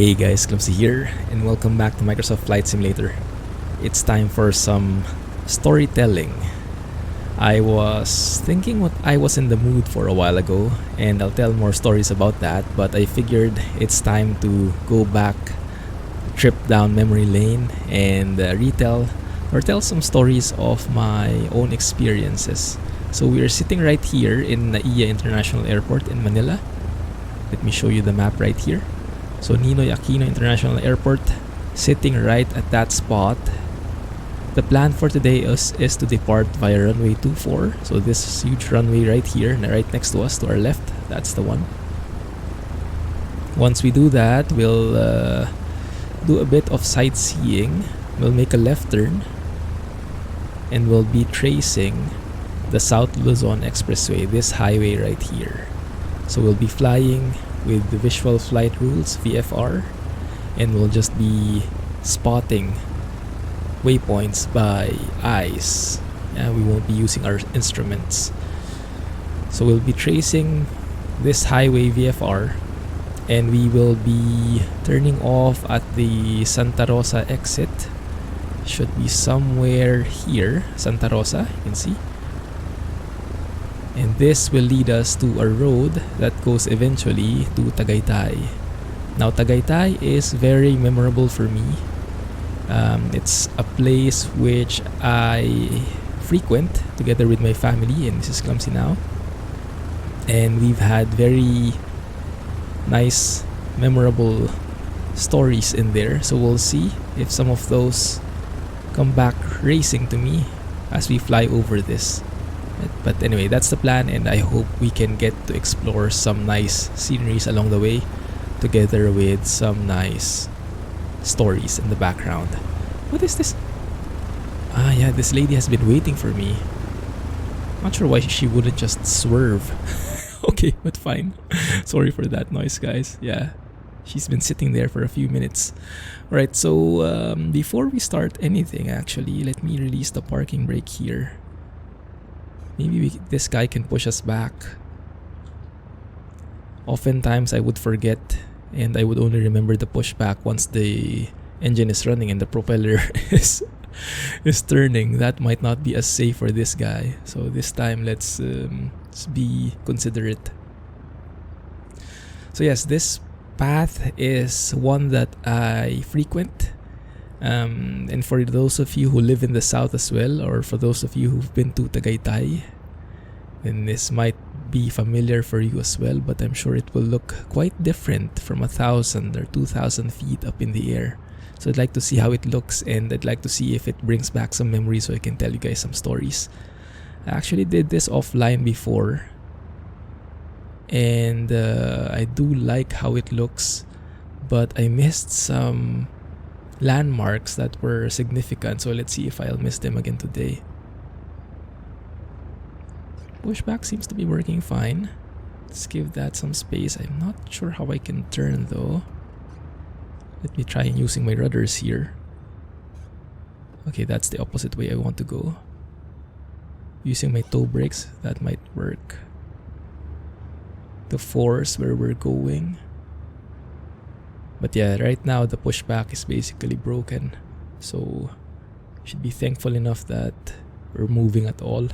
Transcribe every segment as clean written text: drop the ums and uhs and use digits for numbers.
Hey guys, Clumsy here, and welcome back to Microsoft Flight Simulator. It's time for some storytelling. I was thinking what I was in the mood for a while ago, and I'll tell more stories about that, but I figured it's time to go back, trip down memory lane, and retell or tell some stories of my own experiences. So we're sitting right here in NAIA International Airport in Manila. Let me show you the map right here. So Ninoy Aquino International Airport, sitting right at that spot. The plan for today is to depart via runway 24. So this huge runway right here, right next to us, to our left, that's the one. Once we do that, we'll do a bit of sightseeing. We'll make a left turn, and we'll be tracing the South Luzon Expressway, this highway right here. So we'll be flying with the visual flight rules, VFR, and we'll just be spotting waypoints by eyes. We won't be using our instruments. So we'll be tracing this highway VFR, and we will be turning off at the Santa Rosa exit. Should be somewhere here, Santa Rosa, you can see. And this will lead us to a road that goes eventually to Tagaytay. Now Tagaytay is very memorable for me. It's a place which I frequent together with my family, and this is Clumsy now. And we've had very nice, memorable stories in there. So we'll see if some of those come back racing to me as we fly over this. But anyway, that's the plan, and I hope we can get to explore some nice sceneries along the way, together with some nice stories in the background. What is this? Yeah, this lady has been waiting for me. Not sure why she wouldn't just swerve. Okay, but fine. Sorry for that noise, guys. Yeah, she's been sitting there for a few minutes. Alright, so before we start anything, actually, let me release the parking brake here. Maybe this guy can push us back. Oftentimes I would forget, and I would only remember the pushback once the engine is running and the propeller is turning. That might not be as safe for this guy. So this time let's be considerate. So yes, this path is one that I frequent. And for those of you who live in the south as well, or for those of you who've been to Tagaytay, then this might be familiar for you as well, but I'm sure it will look quite different from 1,000 or 2,000 feet up in the air. So I'd like to see how it looks, and I'd like to see if it brings back some memories so I can tell you guys some stories. I actually did this offline before, and I do like how it looks, but I missed some landmarks that were significant, so let's see if I'll miss them again today. Pushback seems to be working fine. Let's give that some space. I'm not sure how I can turn though. Let me try using my rudders here. Okay, that's the opposite way I want to go. Using my toe brakes, that might work. The force where we're going. But yeah, right now the pushback is basically broken. So should be thankful enough that we're moving at all.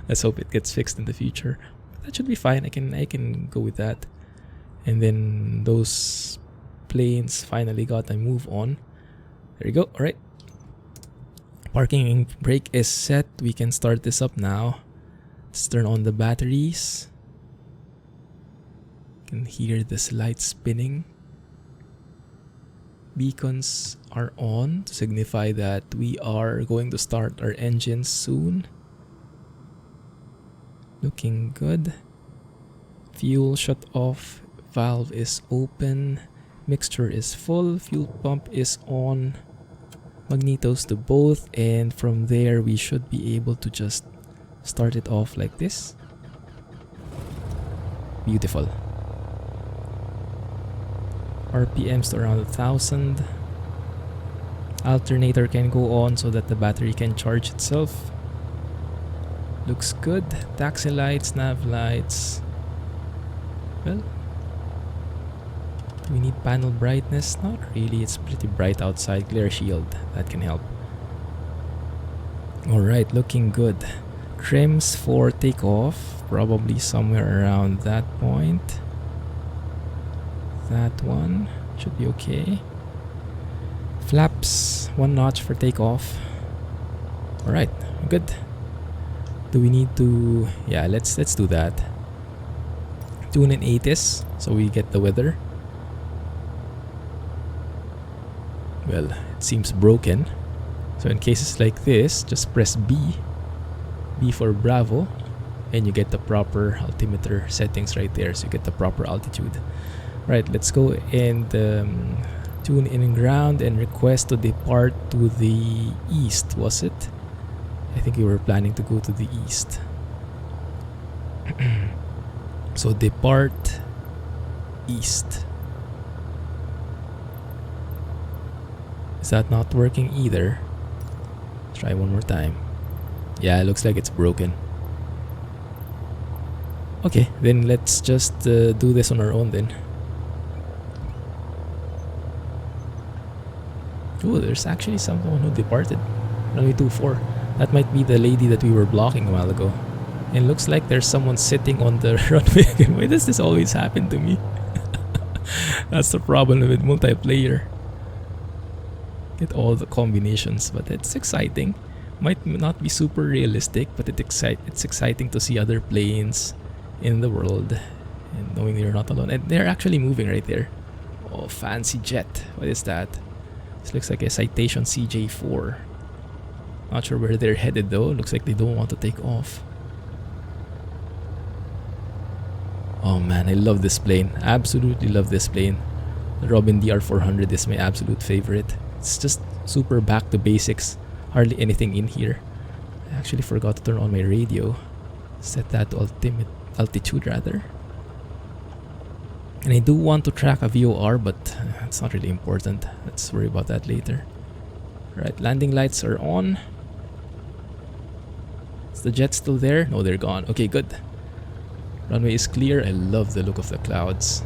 Let's hope it gets fixed in the future. That should be fine. I can go with that. And then those planes finally got a move on. There you go. Alright. Parking brake is set. We can start this up now. Let's turn on the batteries. You can hear this light spinning. Beacons are on to signify that we are going to start our engines soon. Looking good. Fuel shut off. Valve is open. Mixture is full. Fuel pump is on. Magnetos to both, and from there we should be able to just start it off like this. Beautiful. RPMs to around 1,000. Alternator can go on so that the battery can charge itself. Looks good. Taxi lights, nav lights. Well, Do we need panel brightness? Not really, it's pretty bright outside. Glare shield, that can help. Alright, looking good. Trims for takeoff, probably somewhere around that point. That one should be okay. Flaps, 1 notch for takeoff. Alright, good. Do we need to... yeah, let's do that. Tune in ATIS so we get the weather. Well, it seems broken. So in cases like this, just press B. B for Bravo. And you get the proper altimeter settings right there. So you get the proper altitude. Right, let's go and tune in ground and request to depart to the east, was it? I think we were planning to go to the east. So depart east. Is that not working either? Try one more time. Yeah, it looks like it's broken. Okay, then let's just do this on our own then. Oh, there's actually someone who departed. Runway 24. That might be the lady that we were blocking a while ago. And looks like there's someone sitting on the runway again. Why does this always happen to me? That's the problem with multiplayer. Get all the combinations, but it's exciting. Might not be super realistic, but it's exciting to see other planes in the world and knowing you're not alone. And they're actually moving right there. Oh, fancy jet. What is that? This looks like a Citation CJ4. Not sure where they're headed though. Looks like they don't want to take off. Oh man, I love this plane. Absolutely love this plane. The Robin DR400 is my absolute favorite. It's just super back to basics. Hardly anything in here. I actually forgot to turn on my radio. Set that to altitude rather. And I do want to track a VOR, but it's not really important. Let's worry about that later. Right, landing lights are on. Is the jet still there? No, they're gone. Okay, good. Runway is clear. I love the look of the clouds.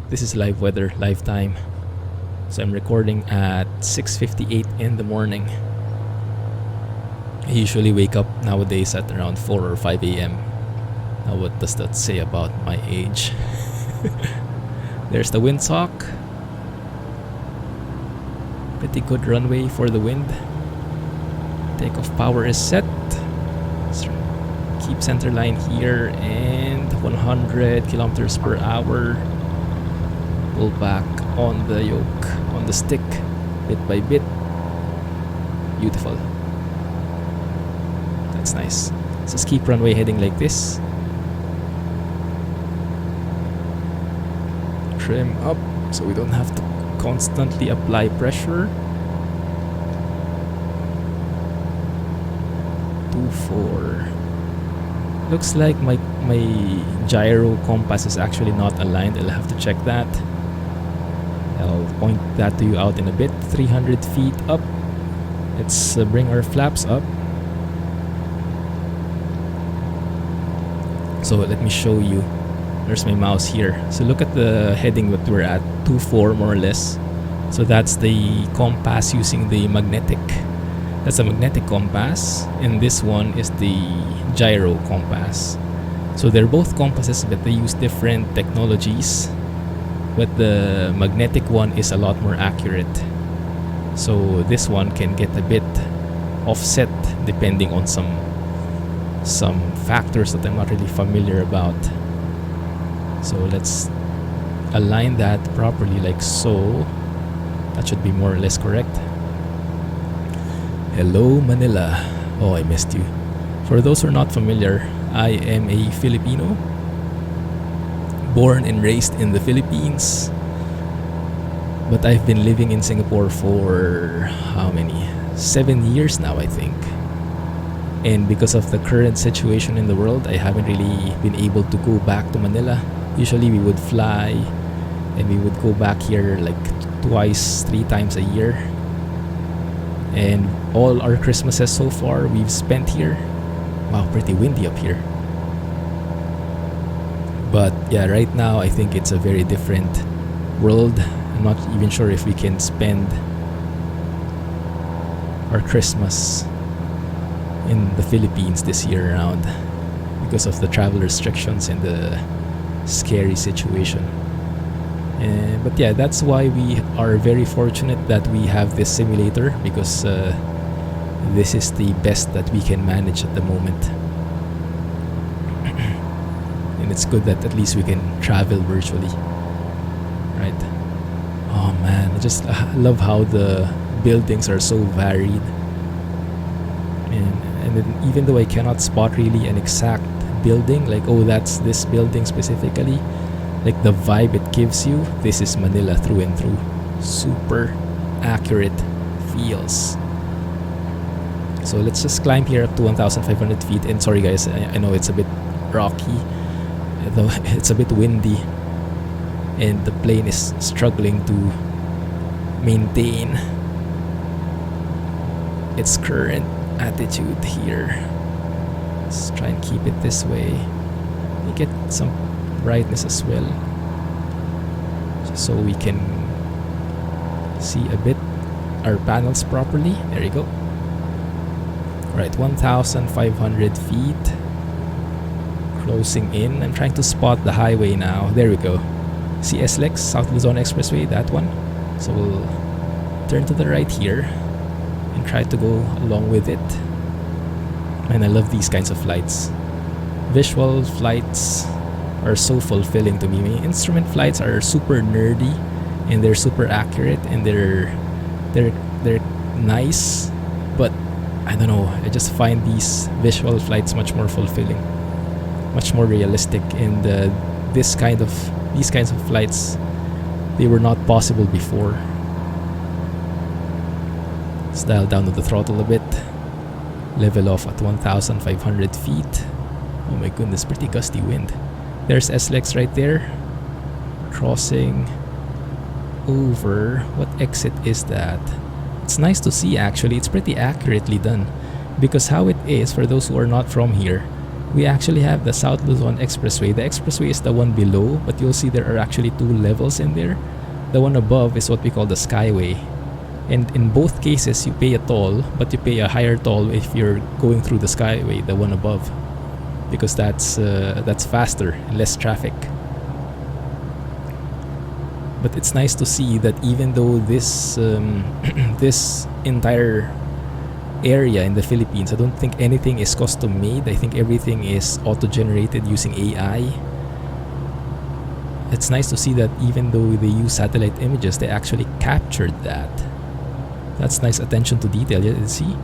This is live weather, live time. So I'm recording at 6:58 in the morning. I usually wake up nowadays at around 4 or 5 a.m. Now what does that say about my age? There's the windsock. Pretty good runway for the wind. Takeoff power is set. Let's keep center line here and 100 kilometers per hour. Pull back on the yoke, on the stick, bit by bit. Beautiful. That's nice. Let's just keep runway heading like this. Trim up so we don't have to constantly apply pressure. 24. Looks like my gyro compass is actually not aligned. I'll have to check that. I'll point that to you out in a bit. 300 feet up. Let's bring our flaps up. So let me show you. There's my mouse here. So look at the heading that we're at, 24 more or less. So that's the compass using the magnetic. That's a magnetic compass, and this one is the gyro compass. So they're both compasses, but they use different technologies. But the magnetic one is a lot more accurate. So this one can get a bit offset depending on some factors that I'm not really familiar about. So let's align that properly like so. That should be more or less correct. Hello Manila. Oh, I missed you. For those who are not familiar, I am a Filipino, born and raised in the Philippines, but I've been living in Singapore for how many? 7 years now, I think. And because of the current situation in the world, I haven't really been able to go back to Manila. Usually we would fly and we would go back here like twice, 3 times a year. And all our Christmases so far we've spent here. Wow, pretty windy up here. But yeah, right now I think it's a very different world. I'm not even sure if we can spend our Christmas in the Philippines this year around because of the travel restrictions and the scary situation. But yeah, that's why we are very fortunate that we have this simulator, because this is the best that we can manage at the moment. And it's good that at least we can travel virtually, right? Oh man, I just love how the buildings are so varied. And then even though I cannot spot really an exact building, like, oh, that's this building specifically, like the vibe it gives you, this is Manila through and through. Super accurate feels. So let's just climb here up to 1,500 feet. And sorry guys, I know it's a bit rocky, though it's a bit windy, and the plane is struggling to maintain its current attitude here. Let's try and keep it this way. Let me get some brightness as well, just so we can see a bit our panels properly. There you go. Right, 1,500 feet, closing in. I'm trying to spot the highway now. There we go. See SLEX, South Luzon Expressway, that one. So we'll turn to the right here and try to go along with it. And I love these kinds of flights. Visual flights are so fulfilling to me. Instrument flights are super nerdy, and they're super accurate, and they're nice, but I don't know, I just find these visual flights much more fulfilling, much more realistic. And these kinds of flights, they were not possible before. Let's dial down to the throttle a bit. Level off at 1,500 feet. Oh my goodness, pretty gusty wind. There's SLEX right there, crossing over. What exit is that? It's nice to see actually. It's pretty accurately done, because how it is, for those who are not from here, we actually have the South Luzon Expressway. The expressway is the one below, but you'll see there are actually two levels in there. The one above is what we call the Skyway. And in both cases, you pay a toll, but you pay a higher toll if you're going through the Skyway, the one above, because that's faster, less traffic. But it's nice to see that even though this this entire area in the Philippines, I don't think anything is custom made. I think everything is auto-generated using AI. It's nice to see that even though they use satellite images, they actually captured that. That's nice attention to detail. You see?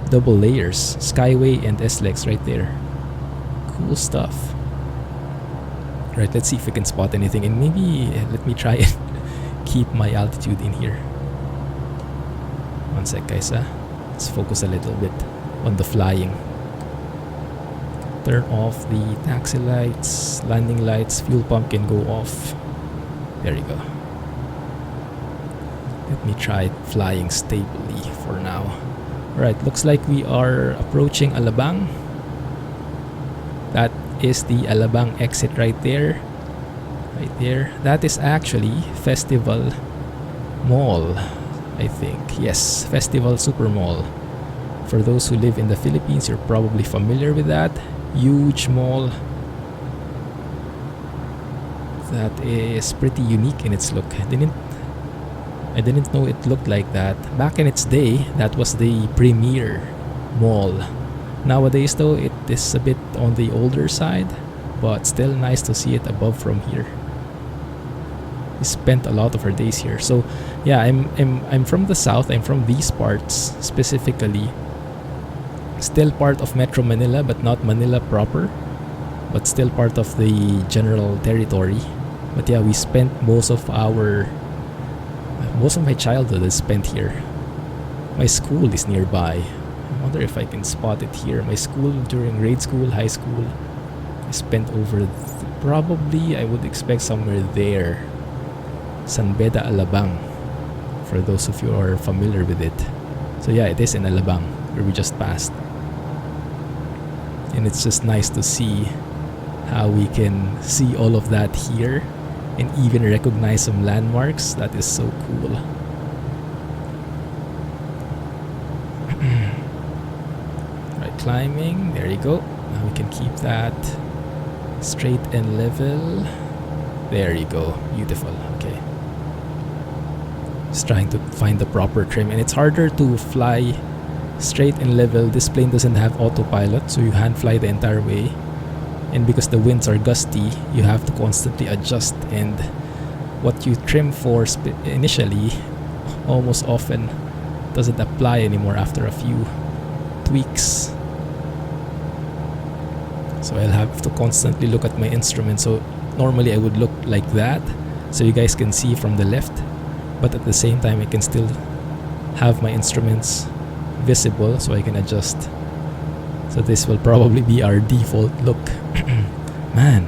Double layers. Skyway and SLEX right there. Cool stuff. Right, let's see if we can spot anything. And maybe let me try and keep my altitude in here. One sec guys, let's focus a little bit on the flying. Turn off the taxi lights, landing lights, fuel pump can go off. There you go. Let me try flying stably for now. Alright, looks like we are approaching Alabang. That is the Alabang exit right there. Right there. That is actually Festival Mall, I think. Yes, Festival Super Mall. For those who live in the Philippines, you're probably familiar with that. Huge mall. That is pretty unique in its look. I didn't know it looked like that. Back in its day, that was the premier mall. Nowadays though, it is a bit on the older side, but still nice to see it above from here. We spent a lot of our days here. So yeah, I'm from the south. I'm from these parts specifically. Still part of Metro Manila, but not Manila proper, but still part of the general territory. But yeah, we spent most of my childhood is spent here. My school is nearby. I wonder if I can spot it here. My school during grade school, high school, I spent over probably I would expect somewhere there. San Beda, Alabang, for those of you who are familiar with it. So yeah, it is in Alabang where we just passed. And it's just nice to see how we can see all of that here and even recognize some landmarks. That is so cool. Right, climbing. There you go. Now we can keep that straight and level. There you go. Beautiful. Okay. Just trying to find the proper trim, and it's harder to fly straight and level. This plane doesn't have autopilot, so you hand fly the entire way, and because the winds are gusty, you have to constantly adjust, and what you trim for initially almost often doesn't apply anymore after a few tweaks. So I'll have to constantly look at my instrument. So normally I would look like that so you guys can see from the left, but at the same time I can still have my instruments visible so I can adjust. So this will probably be our default look. Man,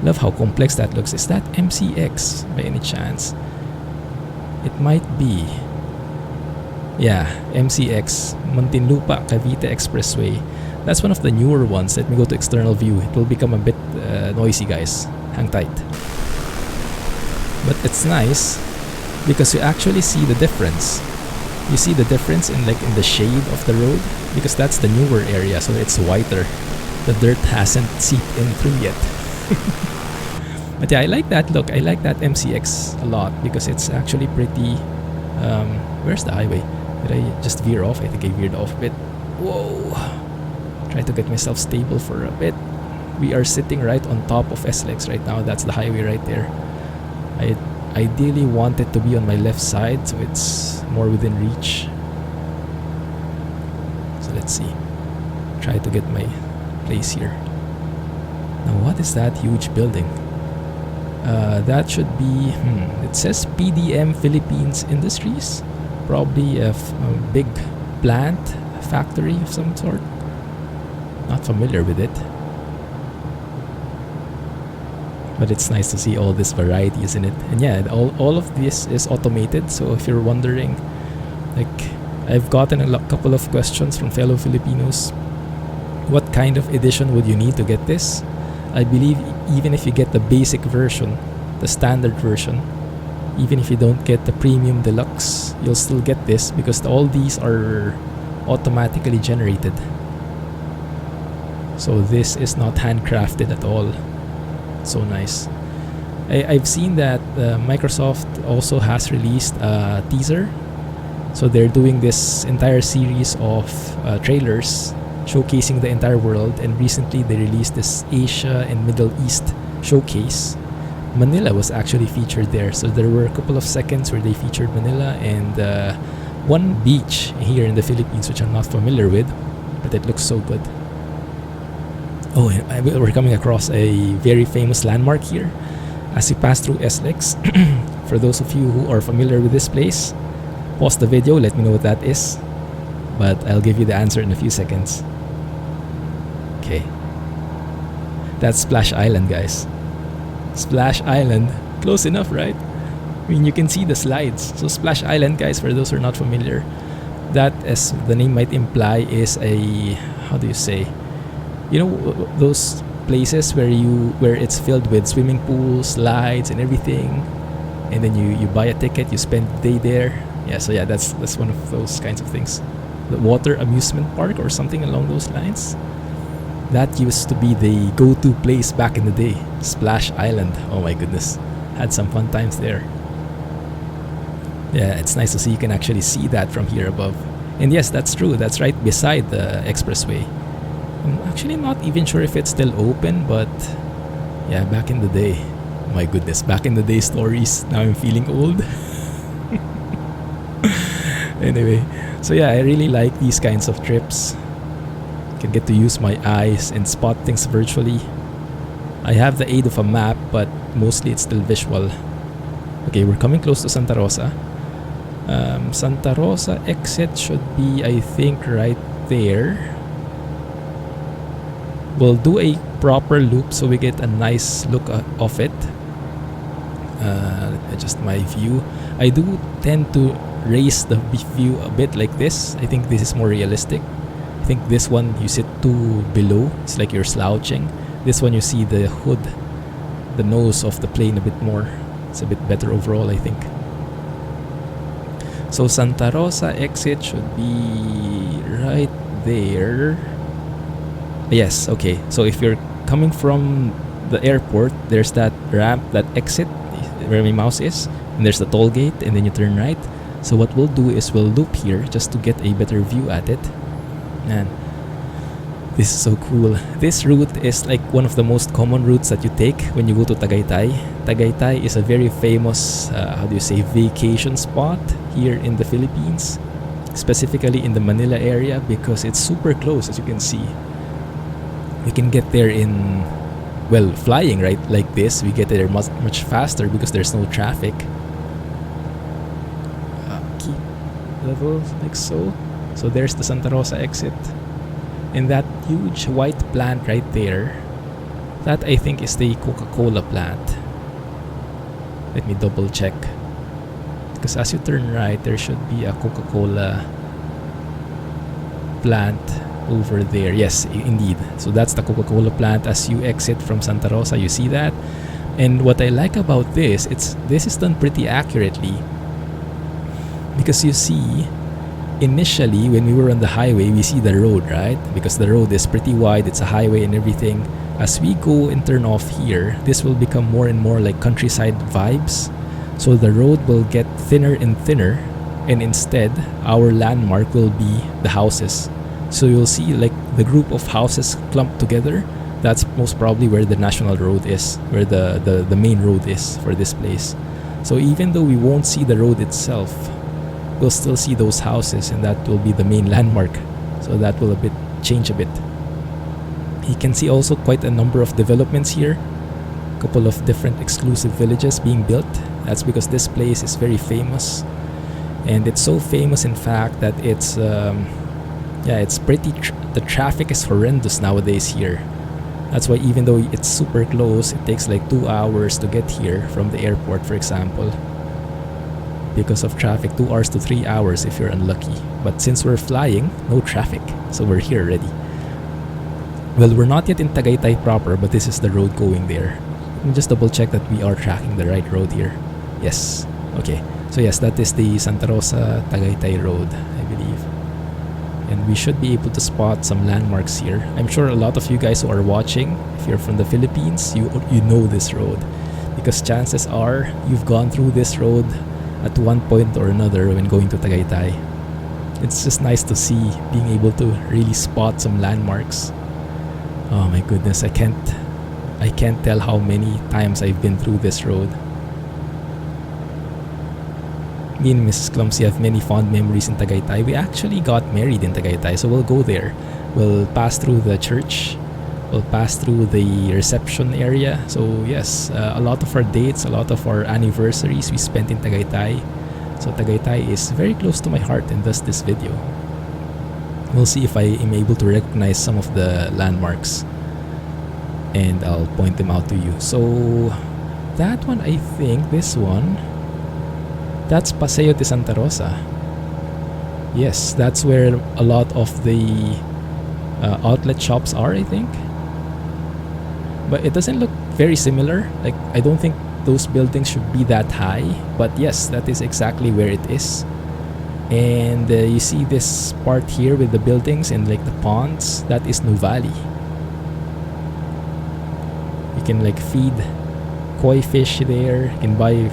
love how complex that looks. Is that MCX by any chance? It might be. Yeah, MCX, Muntinlupa-Cavite Expressway. That's one of the newer ones. Let me go to external view. It will become a bit noisy, guys. Hang tight. But it's nice because you actually see the difference. You see the difference in the shade of the road, because that's the newer area, so it's whiter. The dirt hasn't seeped in through yet. But yeah, I like that look. I like that MCX a lot because it's actually pretty. Where's the highway? Did I just veer off? I think I veered off a bit. Whoa! Try to get myself stable for a bit. We are sitting right on top of SLEX right now. That's the highway right there. I ideally want it to be on my left side so it's more within reach. So let's see. Try to get my place here. Now what is that huge building? That should be, it says PDM Philippines Industries. Probably a big plant, factory of some sort. Not familiar with it. But it's nice to see all this variety, isn't it? And yeah, all of this is automated. So if you're wondering, like, I've gotten a couple of questions from fellow Filipinos. What kind of edition would you need to get this? I believe even if you get the basic version, the standard version, even if you don't get the premium deluxe, you'll still get this because all these are automatically generated. So this is not handcrafted at all. So nice. I've seen that Microsoft also has released a teaser. So they're doing this entire series of trailers showcasing the entire world, and recently they released this Asia and Middle East showcase. Manila was actually featured there, so there were a couple of seconds where they featured Manila and one beach here in the Philippines which I'm not familiar with, but it looks so good. Oh, and we're coming across a very famous landmark here as you pass through SLEX. For those of you who are familiar with this place, pause the video, let me know what that is, but I'll give you the answer in a few seconds. Okay, that's Splash Island, guys. Splash Island, close enough, right? I mean, you can see the slides. So Splash Island, guys, for those who are not familiar, that, as the name might imply, is a, how do you say, you know, those places where it's filled with swimming pools, slides, and everything, and then you buy a ticket, you spend the day there. Yeah, so yeah, that's one of those kinds of things. The water amusement park or something along those lines. That used to be the go-to place back in the day. Splash Island. Oh my goodness. Had some fun times there. Yeah, it's nice to see you can actually see that from here above. And yes, that's true. That's right beside the expressway. I'm actually not even sure if it's still open, but yeah, back in the day. Oh my goodness, back in the day stories. Now I'm feeling old. Anyway, so yeah, I really like these kinds of trips. Can get to use my eyes and spot things virtually. I have the aid of a map, but mostly it's still visual. Okay, we're coming close to Santa Rosa. Santa Rosa exit should be, I think, right there. We'll do a proper loop so we get a nice look of it. Adjust my view. I do tend to raise the view a bit like this. I think this is more realistic. I think this one you sit too below. It's like you're slouching. This one you see the hood, the nose of the plane a bit more. It's a bit better overall, I think. So Santa Rosa exit should be right there. Yes, okay. So if you're coming from the airport, there's that ramp, that exit where my mouse is, and there's the toll gate, and then you turn right. So what we'll do is we'll loop here just to get a better view at it. And this is so cool. This route is like one of the most common routes that you take when you go to Tagaytay. Tagaytay is a very famous, vacation spot here in the Philippines, specifically in the Manila area, because it's super close, as you can see. We can get there in, well, flying, right? Like this, we get there much faster because there's no traffic. Keep level like so. So there's the Santa Rosa exit. And that huge white plant right there, that I think is the Coca-Cola plant. Let me double check. Because as you turn right, there should be a Coca-Cola plant over there. Yes, indeed. So that's the Coca-Cola plant as you exit from Santa Rosa. You see that? And what I like about this, this is done pretty accurately. Because you see, initially when we were on the highway, we see the road, right? Because the road is pretty wide, it's a highway and everything. As we go and turn off here, this will become more and more like countryside vibes. So the road will get thinner and thinner, and instead our landmark will be the houses. So you'll see like the group of houses clumped together. That's most probably where the national road is, where the main road is for this place. So even though we won't see the road itself, we'll still see those houses, and that will be the main landmark. So that will change a bit. You can see also quite a number of developments here. A couple of different exclusive villages being built. That's because this place is very famous. And it's so famous, in fact, that it's pretty, the traffic is horrendous nowadays here. That's why even though it's super close, it takes like 2 hours to get here from the airport, for example. Because of traffic, 2 hours to 3 hours if you're unlucky. But since we're flying, no traffic. So we're here already. Well, we're not yet in Tagaytay proper, but this is the road going there. Let me just double check that we are tracking the right road here. Yes. Okay. So yes, that is the Santa Rosa Tagaytay road, I believe. And we should be able to spot some landmarks here. I'm sure a lot of you guys who are watching, if you're from the Philippines, you know this road. Because chances are you've gone through this road at one point or another when going to Tagaytay. It's just nice to see being able to really spot some landmarks. Oh my goodness, I can't tell how many times I've been through this road. Me and Mrs. Clumsy have many fond memories in Tagaytay. We actually got married in Tagaytay, so we'll go there. We'll pass through the church. We'll pass through the reception area. So yes, a lot of our dates, a lot of our anniversaries we spent in Tagaytay. So Tagaytay is very close to my heart, and thus this video. We'll see if I am able to recognize some of the landmarks, and I'll point them out to you. So that one, I think, this one, that's Paseo de Santa Rosa. Yes, that's where a lot of the outlet shops are, I think. But it doesn't look very similar. Like, I don't think those buildings should be that high. But yes, that is exactly where it is. And you see this part here with the buildings and like the ponds. That is Nuvali. You can like feed koi fish there. You can buy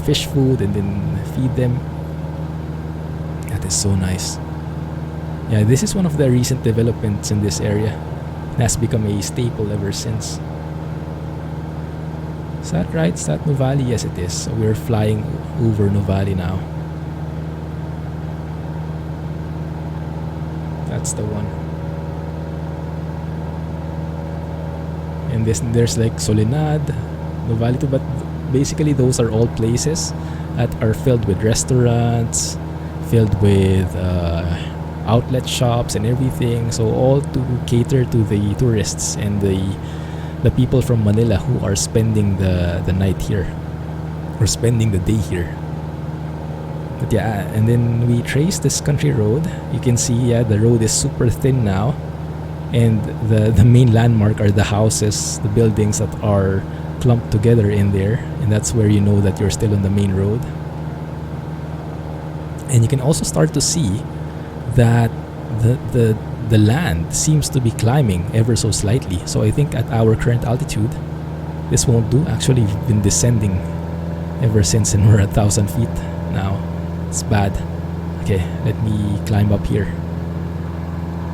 fish food and then feed them. That is so nice. Yeah, this is one of the recent developments in this area. It has become a staple ever since. Is that right? Is that Nuvali? Yes, it is. So we're flying over Nuvali now. That's the one. And there's like Soledad, Nuvali too, but basically those are all places that are filled with restaurants, filled with outlet shops and everything. So all to cater to the tourists and the people from Manila who are spending the night here or spending the day here. But yeah, and then we trace this country road. You can see, yeah, the road is super thin now, and the main landmark are the houses, the buildings that are clumped together in there. and that's where you know that you're still on the main road. And you can also start to see that the land seems to be climbing ever so slightly. So I think at our current altitude, this won't do. Actually, we've been descending ever since, and we're at 1,000 feet now. It's bad. Okay, let me climb up here.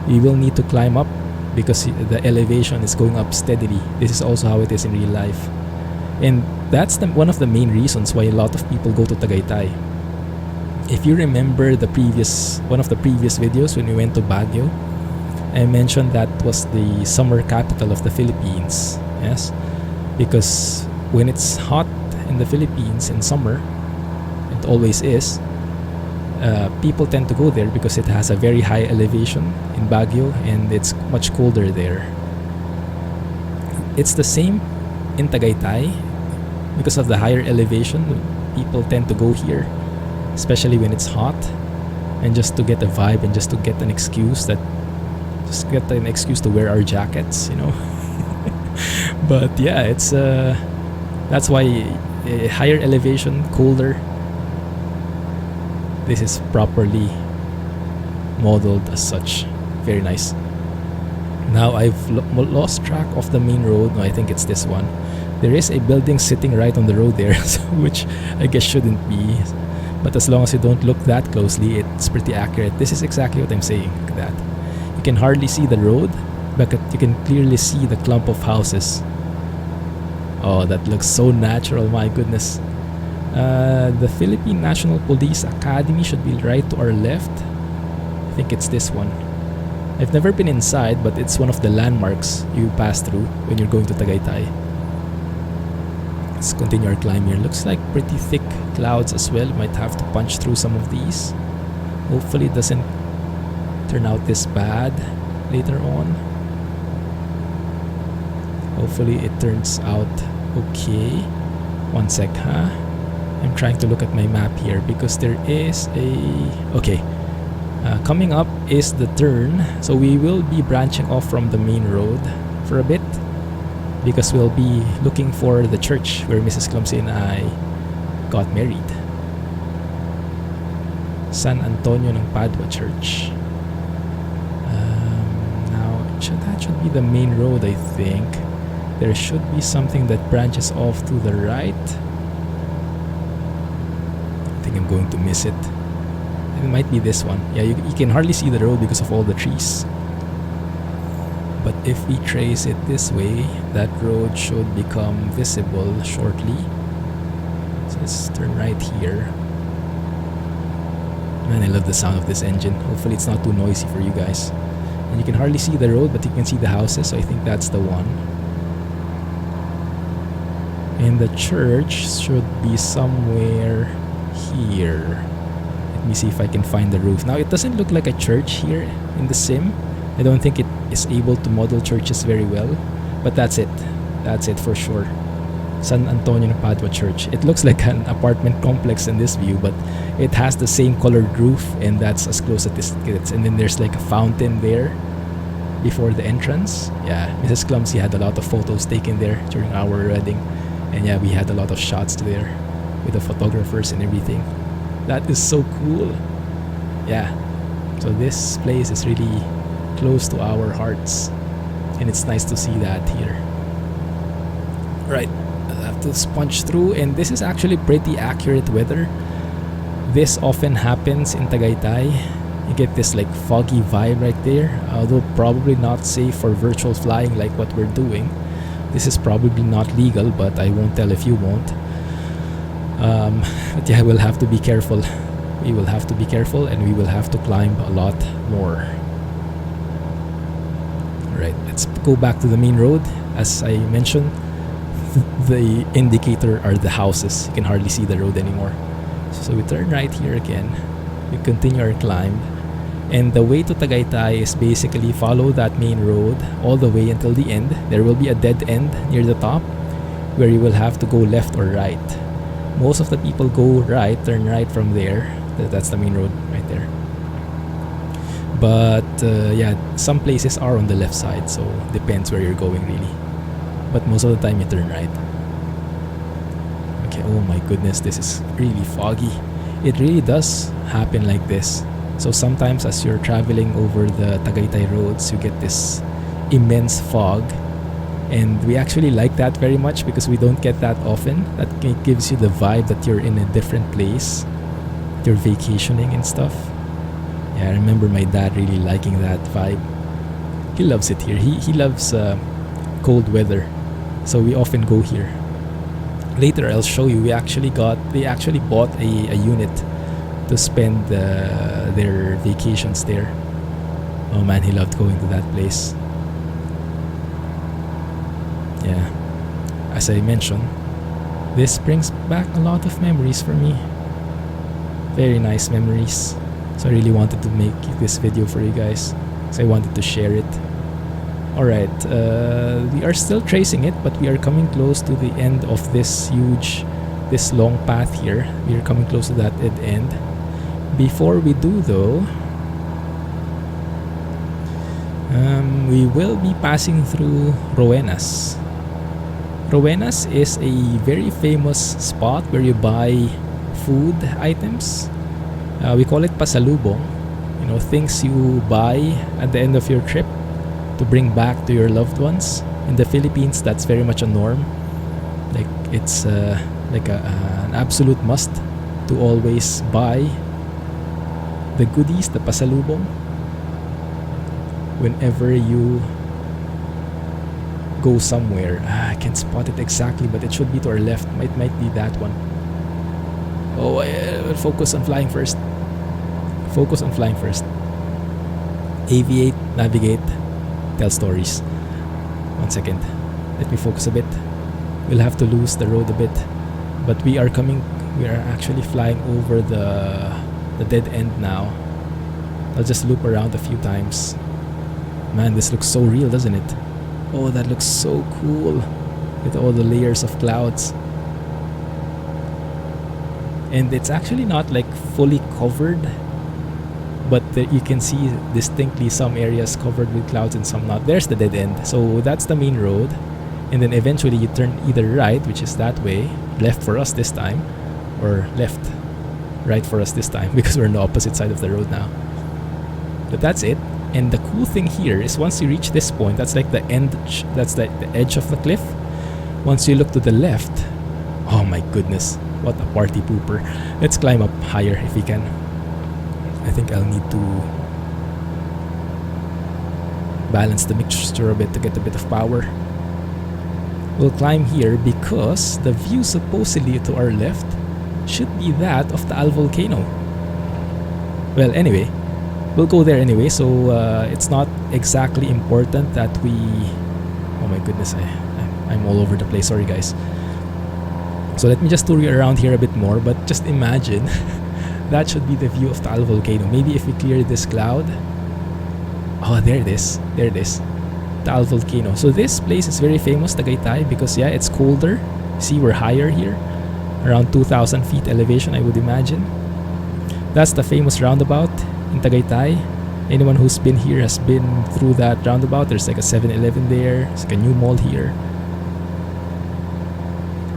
We will need to climb up because the elevation is going up steadily. This is also how it is in real life. And that's one of the main reasons why a lot of people go to Tagaytay. If you remember one of the previous videos when we went to Baguio, I mentioned that was the summer capital of the Philippines. Yes, because when it's hot in the Philippines in summer, it always is, people tend to go there because it has a very high elevation in Baguio and it's much colder there. It's the same in Tagaytay. Because of the higher elevation, people tend to go here, especially when it's hot, and just to get a vibe and just to get an excuse to wear our jackets, you know. But yeah, it's that's why higher elevation, colder. This is properly modeled as such. Very nice. Now I've lost track of the main road. No, I think it's this one. There is a building sitting right on the road there, which I guess shouldn't be. But as long as you don't look that closely, it's pretty accurate. This is exactly what I'm saying. Look at that. You can hardly see the road, but you can clearly see the clump of houses. Oh, that looks so natural, my goodness. The Philippine National Police Academy should be right to our left. I think it's this one. I've never been inside, but it's one of the landmarks you pass through when you're going to Tagaytay. Let's continue our climb here. Looks like pretty thick clouds as well. Might have to punch through some of these. Hopefully it doesn't turn out this bad later on. Hopefully it turns out okay. One sec, huh? I'm trying to look at my map here because there is a... Okay. Coming up is the turn. So we will be branching off from the main road for a bit, because we'll be looking for the church where Mrs. Clumsy and I got married. San Antonio ng Padua Church. Now, that should be the main road, I think. There should be something that branches off to the right. I think I'm going to miss it. It might be this one. Yeah, you can hardly see the road because of all the trees. But if we trace it this way, that road should become visible shortly. So let's turn right here. Man, I love the sound of this engine. Hopefully it's not too noisy for you guys. And you can hardly see the road, but you can see the houses, so I think that's the one. And the church should be somewhere here. Let me see if I can find the roof. Now, it doesn't look like a church here in the sim. I don't think it is able to model churches very well, but that's it. That's it for sure. San Antonio ng Padua Church. It looks like an apartment complex in this view, but it has the same colored roof, and that's as close as it gets. And then there's like a fountain there before the entrance. Yeah, Mrs. Clumsy had a lot of photos taken there during our wedding, and yeah, we had a lot of shots there with the photographers and everything. That is so cool. Yeah, so this place is really close to our hearts, and it's nice to see that here. Right, I'll have to sponge through, and this is actually pretty accurate weather. This often happens in Tagaytay. You get this like foggy vibe right there, although probably not safe for virtual flying like what we're doing. This is probably not legal, but I won't tell if you won't. But yeah, we'll have to be careful. We will have to be careful, and we will have to climb a lot more. Alright, let's go back to the main road. As I mentioned, the indicator are the houses. You can hardly see the road anymore. So we turn right here again. We continue our climb. And the way to Tagaytay is basically follow that main road all the way until the end. There will be a dead end near the top where you will have to go left or right. Most of the people go right, turn right from there. That's the main road right there. But yeah, some places are on the left side, so depends where you're going really. But most of the time you turn right. oh my goodness, this is really foggy. It really does happen like this. So sometimes as you're traveling over the Tagaytay roads, you get this immense fog. And we actually like that very much because we don't get that often. That gives you the vibe that you're in a different place. You're vacationing and stuff. Yeah, I remember my dad really liking that vibe. He loves it here. He loves cold weather. So we often go here. Later I'll show you, they actually bought a unit to spend their vacations there. Oh man, he loved going to that place. Yeah, as I mentioned, this brings back a lot of memories for me. Very nice memories. So I really wanted to make this video for you guys, so I wanted to share it. Alright, we are still tracing it, but we are coming close to the end of this long path here. We are coming close to that dead end. Before we do though, we will be passing through Roenas. Roenas is a very famous spot where you buy food items. We call it pasalubong. You know, things you buy at the end of your trip to bring back to your loved ones. In the Philippines, that's very much a norm. Like it's like an absolute must to always buy the goodies, the pasalubong, whenever you go somewhere. I can't spot it exactly, but it should be to our left. Might be that one. Oh, I'll focus on flying first. Focus on flying first. Aviate, navigate, tell stories. 1 second. Let me focus a bit. We'll have to lose the road a bit. But we are actually flying over the dead end now. I'll just loop around a few times. Man, this looks so real, doesn't it? Oh, that looks so cool with all the layers of clouds. And it's actually not like fully covered, but you can see distinctly some areas covered with clouds and some not. There's the dead end. So that's the main road. And then eventually you turn either right, which is that way, left for us this time, or right for us this time because we're on the opposite side of the road now. But that's it. And the cool thing here is once you reach this point, that's like the end, that's the edge of the cliff. Once you look to the left, oh my goodness, what a party pooper. Let's climb up higher if we can. I think I'll need to balance the mixture a bit to get a bit of power. We'll climb here because the view supposedly to our left should be that of the Taal Volcano. Well, anyway, we'll go there anyway, so it's not exactly important that we... Oh my goodness, I'm all over the place, sorry guys. So let me just tour you around here a bit more, but just imagine that should be the view of Taal Volcano. Maybe if we clear this cloud... Oh, there it is. There it is. Taal Volcano. So this place is very famous, Tagaytay, because yeah, it's colder. See, we're higher here. Around 2,000 feet elevation, I would imagine. That's the famous roundabout in Tagaytay. Anyone who's been here has been through that roundabout. There's like a 7-Eleven there. There's like a new mall here.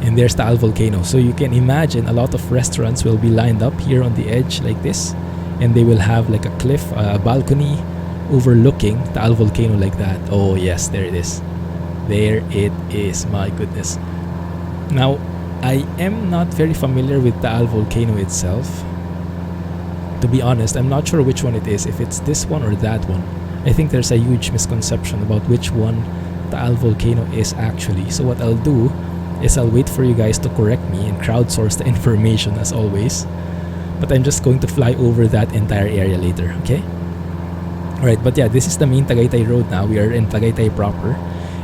And there's Taal Volcano. So you can imagine a lot of restaurants will be lined up here on the edge like this. And they will have like a cliff, a balcony overlooking Taal Volcano like that. Oh yes, there it is. There it is, my goodness. Now, I am not very familiar with Taal Volcano itself. To be honest, I'm not sure which one it is, if it's this one or that one. I think there's a huge misconception about which one Taal Volcano is actually. So what I'll do is I'll wait for you guys to correct me and crowdsource the information as always. But I'm just going to fly over that entire area later, okay? Alright, but yeah, this is the main Tagaytay road now. We are in Tagaytay proper.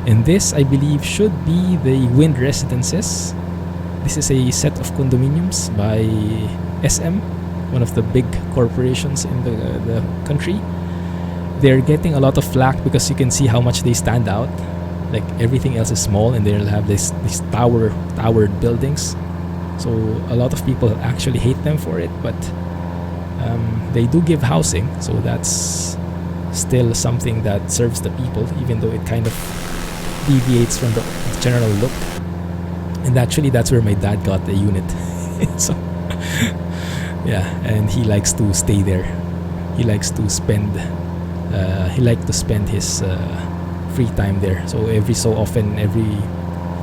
And this, I believe, should be the Wind Residences. This is a set of condominiums by SM, one of the big corporations in the country. They're getting a lot of flack because you can see how much they stand out. Like everything else is small and they'll have these towered buildings. So a lot of people actually hate them for it, but they do give housing, so that's still something that serves the people, even though it kind of deviates from the general look. And actually, that's where my dad got the unit. So, yeah, and he likes to stay there. He likes to spend. He liked to spend his free time there. So every so often, every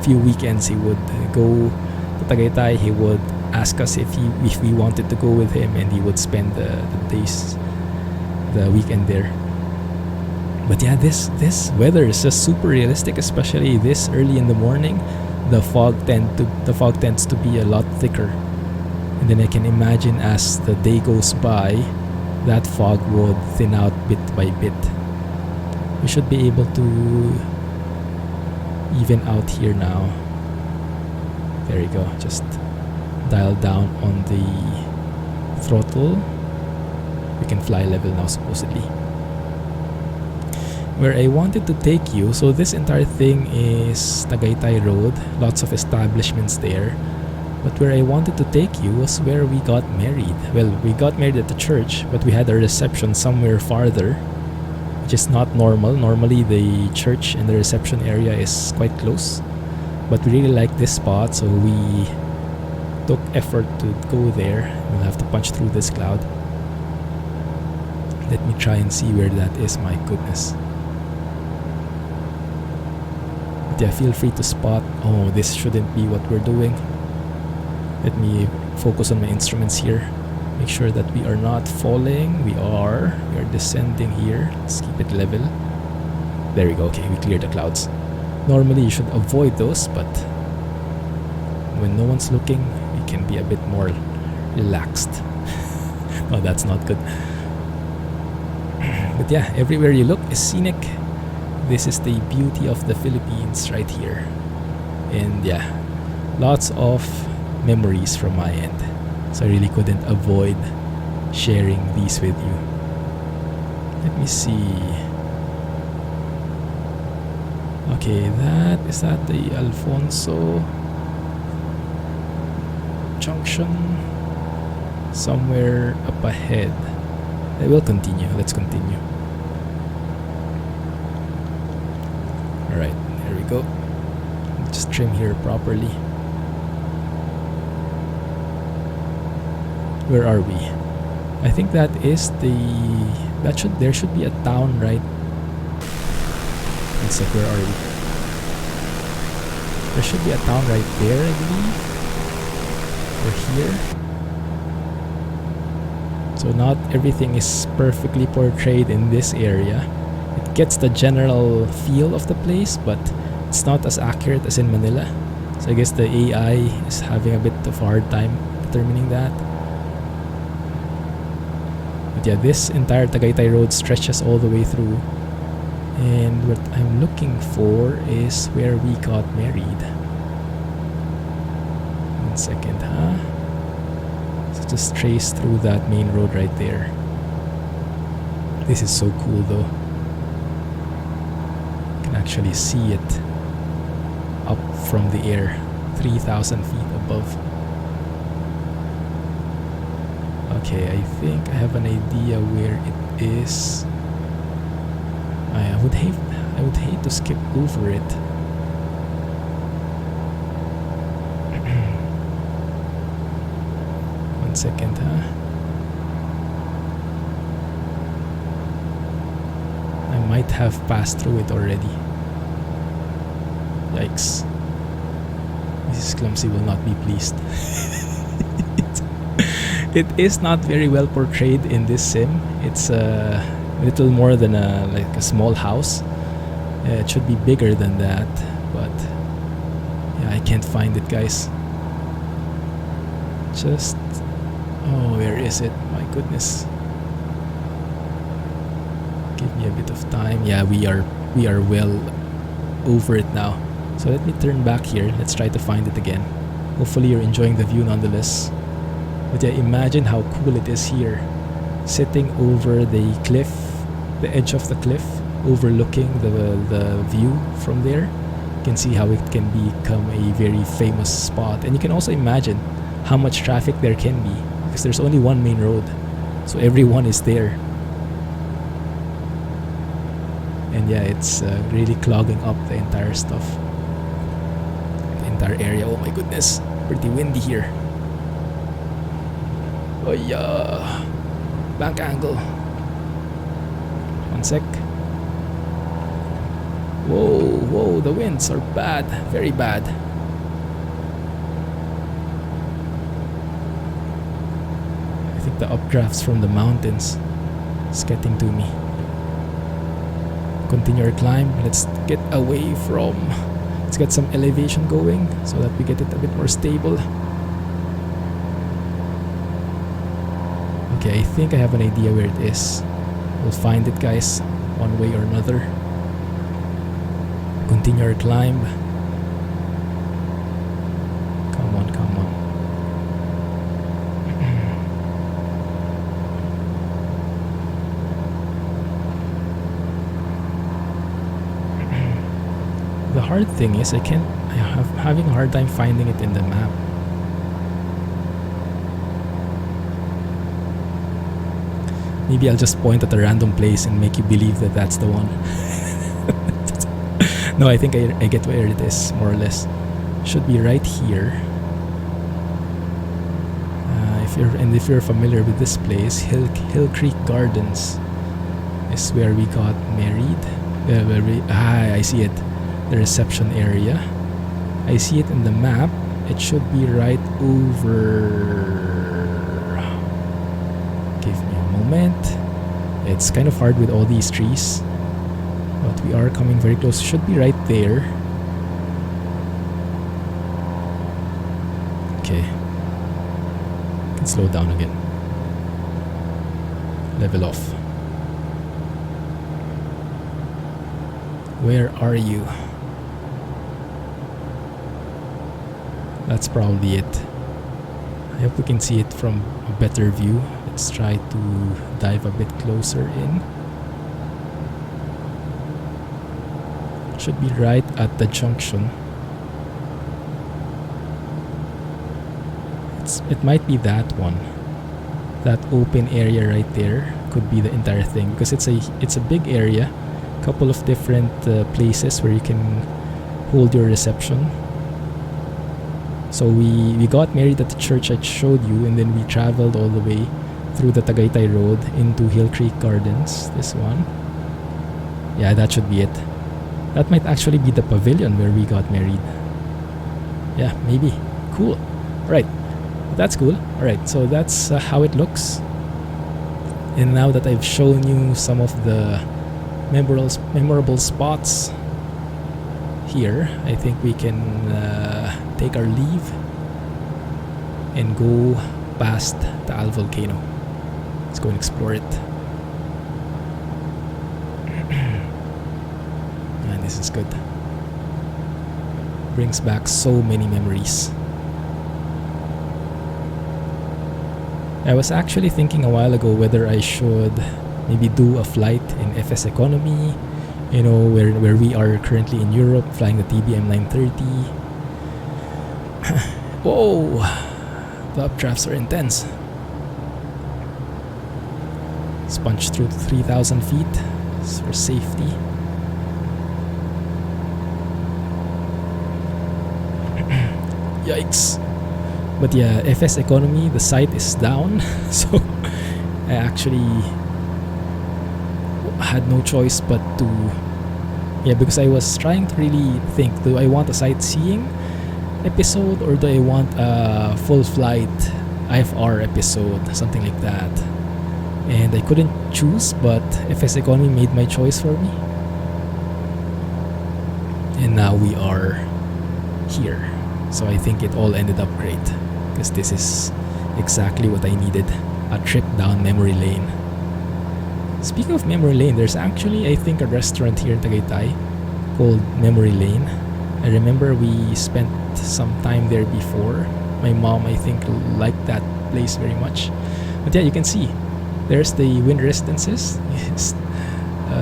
few weekends, he would go to Tagaytay. He would ask us if we wanted to go with him, and he would spend the weekend there. But yeah, this weather is just super realistic, especially this early in the morning. The fog tends to be a lot thicker, and then I can imagine as the day goes by, that fog would thin out bit by bit. We should be able to even out here now. There you go. Just dial down on the throttle. We can fly level now, supposedly. Where I wanted to take you, so this entire thing is Tagaytay Road, lots of establishments there. But where I wanted to take you was where we got married. Well, we got married at the church, but we had a reception somewhere farther, which is not normal. Normally the church and the reception area is quite close. But we really like this spot, so we took effort to go there. We'll have to punch through this cloud. Let me try and see where that is, my goodness. But yeah, feel free to spot. Oh, this shouldn't be what we're doing. Let me focus on my instruments here. Make sure that we are not falling. We are descending here. Let's keep it level. There we go. Okay, we cleared the clouds. Normally you should avoid those, but when no one's looking, we can be a bit more relaxed. Oh, that's not good. But yeah, everywhere you look is scenic. This is the beauty of the Philippines right here. And yeah, lots of memories from my end. So I really couldn't avoid sharing these with you. Let me see. Okay, is that the Alfonso Junction? Somewhere up ahead. I will continue. Let's continue. Alright, there we go. Just trim here properly. Where are we? I think that is there should be a town, right? Let's check, where are we? There should be a town right there, I believe. Or here. So not everything is perfectly portrayed in this area. It gets the general feel of the place, but it's not as accurate as in Manila. So I guess the AI is having a bit of a hard time determining that. But yeah, this entire Tagaytay Road stretches all the way through. And what I'm looking for is where we got married. 1 second, huh? So just trace through that main road right there. This is so cool though. You can actually see it up from the air, 3,000 feet above. Okay, I think I have an idea where it is. I would hate to skip over it. One second, huh? I might have passed through it already. Yikes. Mrs. Clumsy will not be pleased. It is not very well portrayed in this sim. It's a little more than like a small house. It should be bigger than that, but yeah, I can't find it, guys. Where is it? My goodness. Give me a bit of time. Yeah, we are well over it now. So let me turn back here. Let's try to find it again. Hopefully you're enjoying the view nonetheless. But yeah, imagine how cool it is here. Sitting over the cliff, the edge of the cliff, overlooking the view from there. You can see how it can become a very famous spot. And you can also imagine how much traffic there can be, because there's only one main road. So everyone is there. And yeah, it's really clogging up the entire stuff. entire area. Oh my goodness, pretty windy here. Oh yeah, back angle. One sec. Whoa, the winds are bad, very bad. I think the updrafts from the mountains is getting to me. Continue our climb. Let's get away from... Let's get some elevation going so that we get it a bit more stable. Okay, I think I have an idea where it is. We'll find it, guys, one way or another. Continue our climb. Come on, come on. The hard thing is I'm having a hard time finding it in the map. Maybe I'll just point at a random place and make you believe that that's the one. No, I think I get where it is, more or less. Should be right here. If you're familiar with this place, Hillcreek Gardens is where we got married. I see it. The reception area. I see it in the map. It should be right over. Give me a moment. It's kind of hard with all these trees, but we are coming very close. Should be right there. Okay. Can slow down again. Level off. Where are you? That's probably it. I hope we can see it from a better view. Let's try to dive a bit closer in. Should be right at the junction. It might be that one. That open area right there could be the entire thing, because it's a big area. Couple of different places where you can hold your reception. So we got married at the church I showed you, and then we traveled all the way through the Tagaytay road into Hillcreek Gardens. This one. Yeah, that should be it. That might actually be the pavilion where we got married. Yeah, maybe. Cool. Alright. That's cool. Alright, so that's how it looks. And now that I've shown you some of the memorable spots here, I think we can take our leave and go past Taal Volcano. Let's go and explore it. And this is good. Brings back so many memories. I was actually thinking a while ago whether I should maybe do a flight in FS Economy, you know, where we are currently in Europe, flying the TBM 930. Whoa, the updrafts are intense. Let's punch through 3,000 feet for safety. Yikes. But yeah, FS Economy, the site is down, so I actually had no choice but to, yeah, because I was trying to really think, do I want a sightseeing episode or do I want a full flight IFR episode, something like that. And I couldn't choose, but FS Economy made my choice for me. And now we are here. So I think it all ended up great, because this is exactly what I needed, a trip down memory lane. Speaking of memory lane, there's actually, I think, a restaurant here in Tagaytay called Memory Lane. I remember we spent some time there before. My mom, I think, liked that place very much. But yeah, you can see there's the wind residences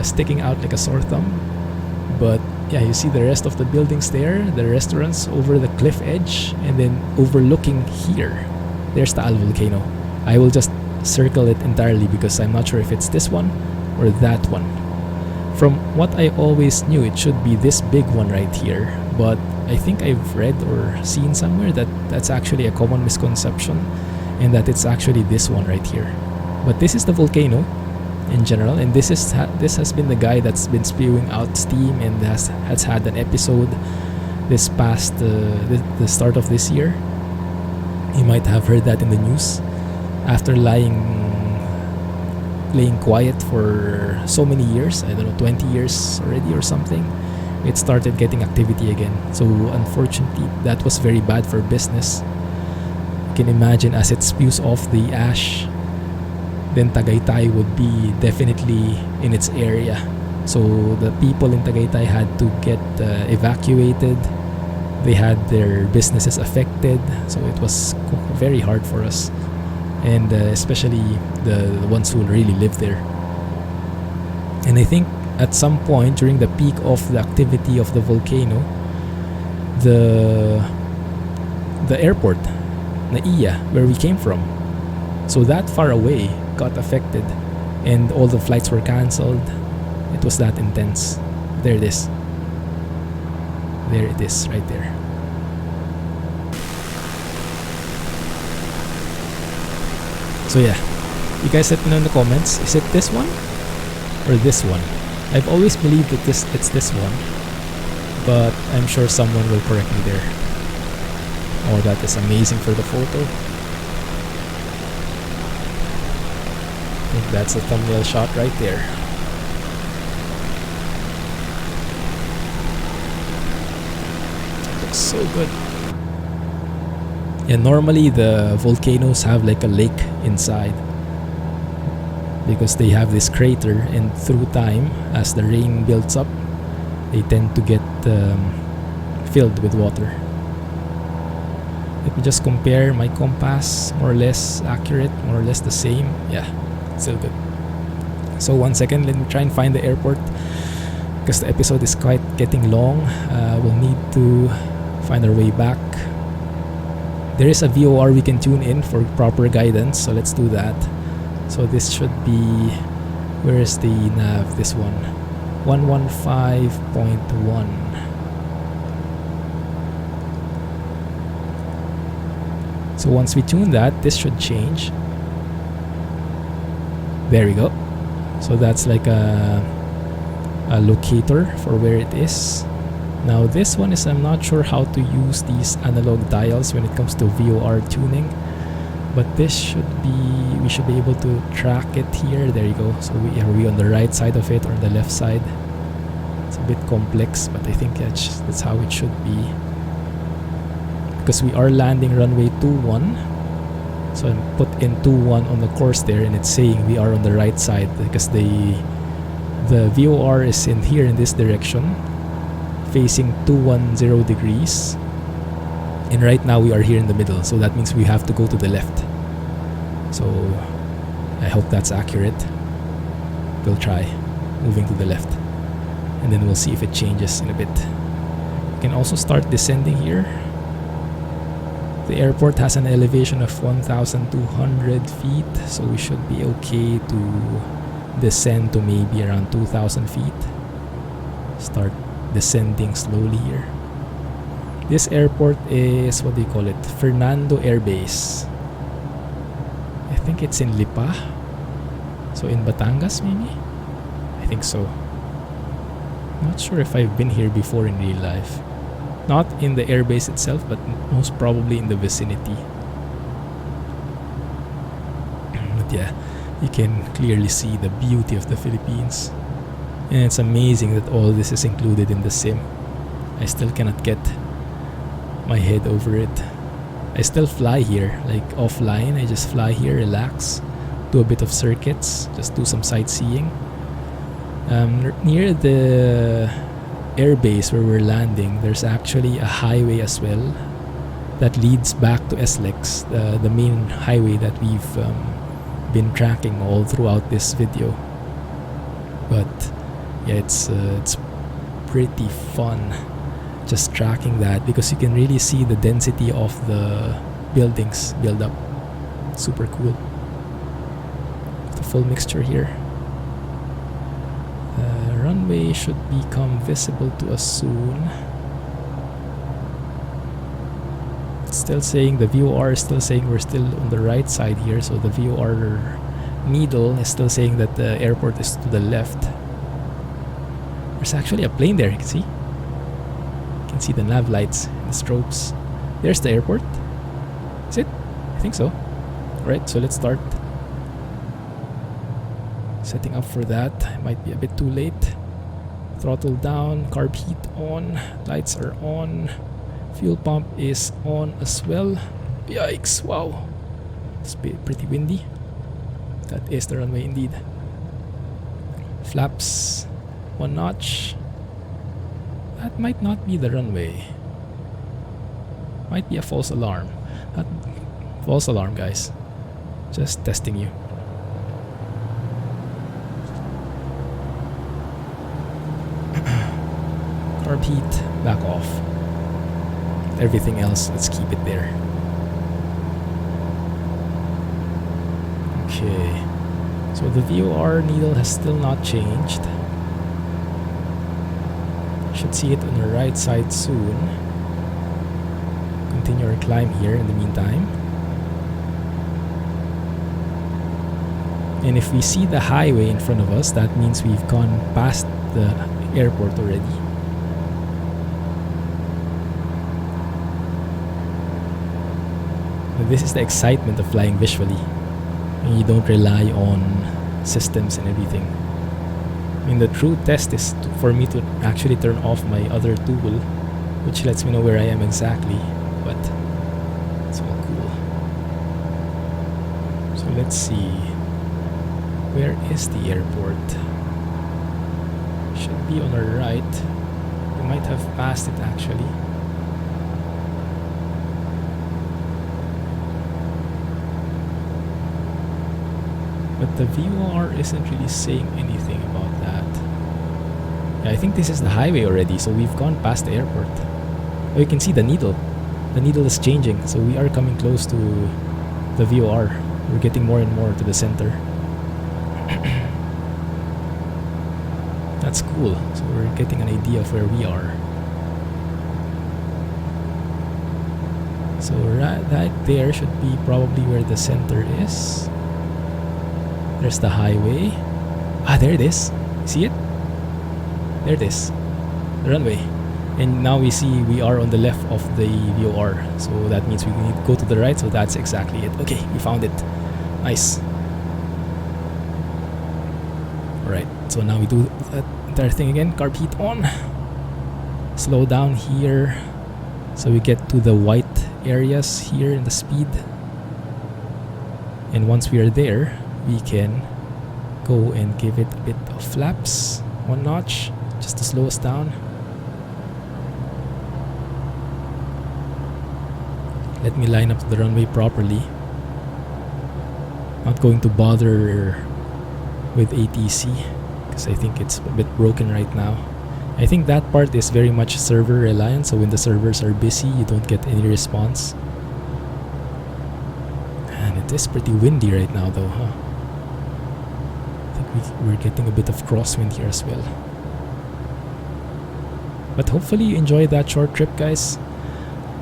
sticking out like a sore thumb. But yeah, you see the rest of the buildings there, the restaurants over the cliff edge, and then overlooking here, there's the Taal Volcano. I will just circle it entirely because I'm not sure if it's this one or that one. From what I always knew, it should be this big one right here, but I think I've read or seen somewhere that that's actually a common misconception, and that it's actually this one right here. But this is the volcano in general, and this has been the guy that's been spewing out steam and has had an episode this past the start of this year. You might have heard that in the news. After laying quiet for so many years, I don't know, 20 years already or something, it started getting activity again. So unfortunately, that was very bad for business. You can imagine, as it spews off the ash, then Tagaytay would be definitely in its area. So the people in Tagaytay had to get evacuated. They had their businesses affected. So it was very hard for us, and especially the ones who really live there. And I think at some point during the peak of the activity of the volcano, the airport, NAIA, where we came from, so that far away, got affected, and all the flights were cancelled. It was that intense. There it is. There it is, right there. So yeah, you guys let me know in the comments, is it this one or this one? I've always believed that it's this one, but I'm sure someone will correct me there. Oh, that is amazing for the photo. I think that's a thumbnail shot right there. Looks so good. And normally the volcanoes have like a lake inside, because they have this crater, and through time, as the rain builds up, they tend to get filled with water. Let me just compare my compass, more or less accurate, more or less the same. Yeah, still good. So 1 second, let me try and find the airport, because the episode is quite getting long. We'll need to find our way back. There is a VOR we can tune in for proper guidance, so let's do that. So this should be, where is the nav? This one, 115.1. So once we tune that, this should change. There we go. So that's like a locator for where it is. Now this one is, I'm not sure how to use these analog dials when it comes to VOR tuning, but this should be, we should be able to track it here. There you go. So are we on the right side of it or the left side? It's a bit complex, but I think that's how it should be, because we are landing runway 21. So I put in 21 on the course there, and it's saying we are on the right side, because the VOR is in here in this direction, facing 210 degrees, and right now we are here in the middle, so that means we have to go to the left. So I hope that's accurate. We'll try moving to the left, and then we'll see if it changes in a bit. We can also start descending here. The airport has an elevation of 1,200 feet, so we should be okay to descend to maybe around 2,000 feet. Start descending slowly here. This airport is, what do you call it? Fernando Air Base. I think it's in Lipa. So in Batangas maybe? I think so. Not sure if I've been here before in real life. Not in the airbase itself, but most probably in the vicinity. But yeah, you can clearly see the beauty of the Philippines. And it's amazing that all this is included in the sim. I still cannot get my head over it. I still fly here, like offline. I just fly here, relax, do a bit of circuits, just do some sightseeing. Near the airbase where we're landing, there's actually a highway as well that leads back to SLEX, the main highway that we've been tracking all throughout this video. But yeah, it's pretty fun just tracking that, because you can really see the density of the buildings build up. Super cool. The full mixture here. Runway should become visible to us soon. still saying, the VOR is still saying we're still on the right side here. So the VOR needle is still saying that the airport is to the left. There's actually a plane there, you can see. You can see the nav lights and the strobes. There's the airport. Is it? I think so. Alright, so let's start. Setting up for that. Might be a bit too late. Throttle down, carb heat on, lights are on, fuel pump is on as well. Yikes, wow. It's pretty windy. That is the runway indeed. Flaps, 1 notch. That might not be the runway. Might be a false alarm. Not false alarm, guys. Just testing you. Carb heat, back off. Everything else, let's keep it there. Okay. So the VOR needle has still not changed. Should see it on the right side soon. Continue our climb here in the meantime. And if we see the highway in front of us, that means we've gone past the airport already. And this is the excitement of flying visually. And you don't rely on systems and everything. I mean, the true test is for me to actually turn off my other tool, which lets me know where I am exactly. But it's all cool. So let's see. Where is the airport? Should be on our right. We might have passed it actually. But the VOR isn't really saying anything about that. Yeah, I think this is the highway already, so we've gone past the airport. Oh, you can see the needle. The needle is changing, so we are coming close to the VOR. We're getting more and more to the center. That's cool. So we're getting an idea of where we are. So right there should be probably where the center is. There's the highway. Ah, there it is. See it? There it is. The runway. And now we see we are on the left of the VOR. So that means we need to go to the right. So that's exactly it. Okay, we found it. Nice. Alright, so now we do that entire thing again. Carb heat on. Slow down here. So we get to the white areas here in the speed. And once we are there, we can go and give it a bit of flaps. 1 notch, just to slow us down. Let me line up the runway properly. Not going to bother with ATC because I think it's a bit broken right now. I think that part is very much server reliant, so when the servers are busy you don't get any response. And it is pretty windy right now though, huh? I think we're getting a bit of crosswind here as well. But hopefully you enjoyed that short trip, guys.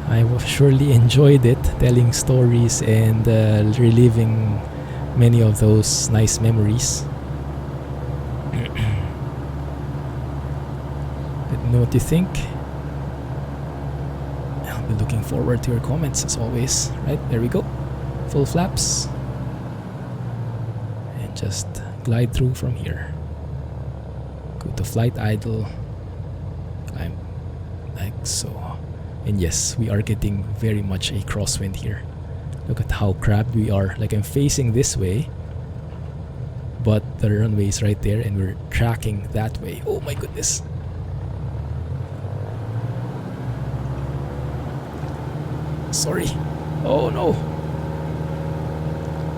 I surely enjoyed it, telling stories and reliving many of those nice memories. Let me know what you think. I'll be looking forward to your comments as always. Right, there we go. Full flaps. And just glide through from here. Go to flight idle. Climb like so. And yes, we are getting very much a crosswind here. Look at how crabbed we are. Like I'm facing this way, but the runway is right there and we're tracking that way. Oh my goodness. Sorry. Oh no.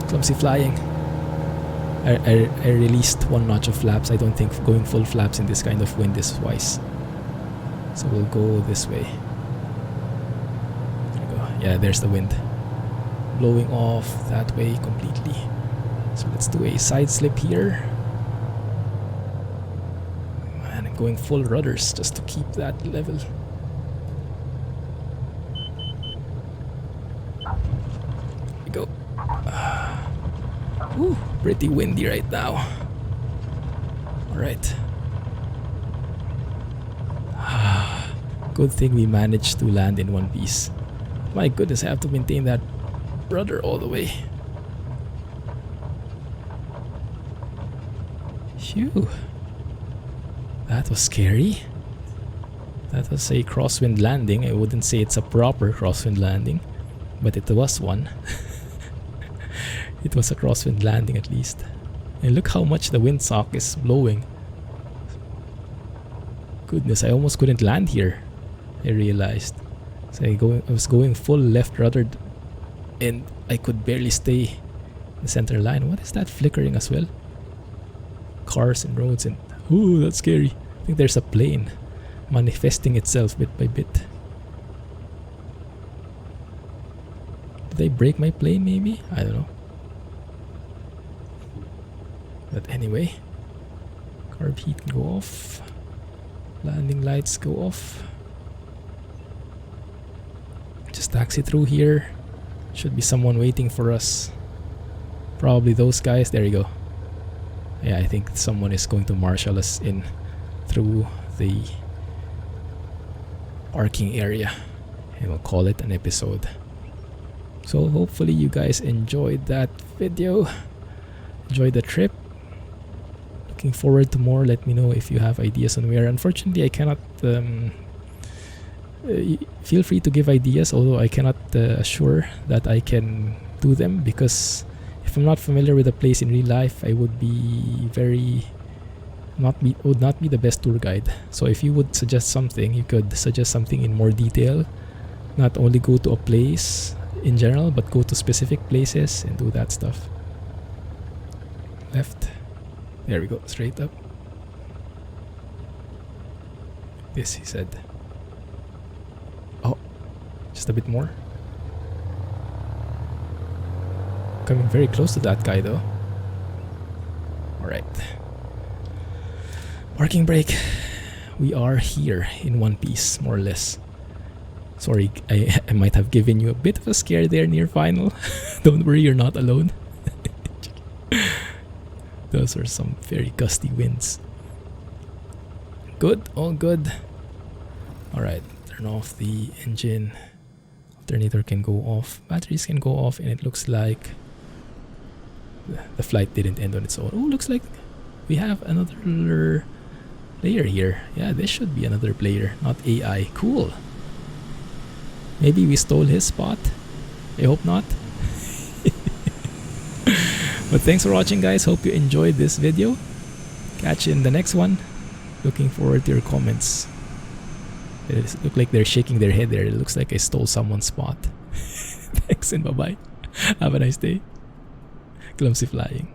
Clumsy flying. I released 1 notch of flaps. I don't think going full flaps in this kind of wind is wise. So we'll go this way. Yeah, there's the wind blowing off that way completely. So let's do a side slip here. And I'm going full rudders just to keep that level. pretty windy right now. Alright. Good thing we managed to land in one piece. My goodness, I have to maintain that rudder all the way. Phew. That was scary. That was a crosswind landing. I wouldn't say it's a proper crosswind landing, but it was one. It was a crosswind landing at least. And look how much the windsock is blowing. Goodness, I almost couldn't land here. I realized. So I was going full left rudder and I could barely stay in the center line. What is that flickering as well? Cars and roads and... Ooh, that's scary. I think there's a plane manifesting itself bit by bit. Did they break my plane maybe? I don't know. But anyway, carb heat can go off. Landing lights go off. Just taxi through here. Should be someone waiting for us. Probably those guys. There you go. Yeah, I think someone is going to marshal us in through the parking area. And we'll call it an episode. So hopefully you guys enjoyed that video. Enjoyed the trip. Looking forward to more. Let me know if you have ideas on where. Unfortunately, I cannot... feel free to give ideas, although I cannot assure that I can do them, because if I'm not familiar with a place in real life, I would be would not be the best tour guide. So if you would suggest something, you could suggest something in more detail. Not only go to a place in general, but go to specific places and do that stuff. Left. There we go. Straight up. This, he said. Oh, just a bit more. Coming very close to that guy though. Alright. Parking brake. We are here in one piece, more or less. Sorry, I might have given you a bit of a scare there near final. Don't worry, you're not alone. Those are some very gusty winds. Good, all good. Alright, turn off the engine. Alternator can go off. Batteries can go off, and it looks like the flight didn't end on its own. Oh, looks like we have another player here. Yeah, this should be another player, not AI. Cool. Maybe we stole his spot. I hope not. But thanks for watching, guys. Hope you enjoyed this video. Catch you in the next one. Looking forward to your comments. It looks like they're shaking their head there. It looks like I stole someone's spot. Thanks and bye-bye. Have a nice day. Clumsy flying.